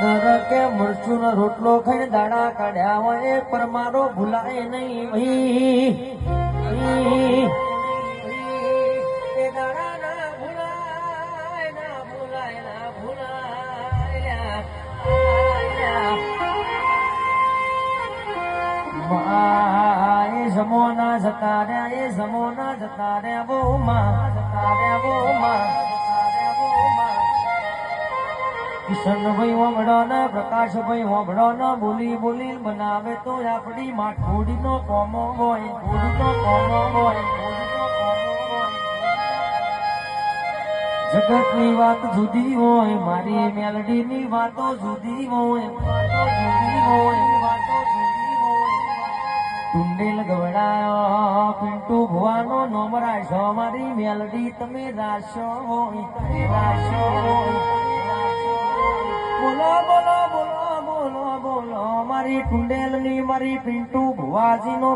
કે મરચું નો રોટલો ખાઈને દાડા કાઢ્યા હોય પર મારો ભૂલાય નહીં ભાઈ એ દાડા ના ભૂલાય ના ભૂલાય ના ભૂલાય એ જમોના જતા રહ્યા એ જમોના જતા રહ્યા બહુ માં જતા રહ્યા બહુ માં કિશનભાઈ હોમડો ને પ્રકાશભાઈ હોમડો ને બોલી બોલી બનાવે તો આપડી માઠોડી નો કોમો હોય જગત ની વાત જુદી હોય મારી મેલડી ની વાતો જુદી હોય ટુંડેલ ગવડાયો પિન્ટુ ભુવાનો નોમ રાશો મારી મેલડી તમે રાશો હોય બોલો બોલો બોલો બોલો બોલો મારી ટુંડેલ ની મારી પિન્ટુ ભુવાજી નો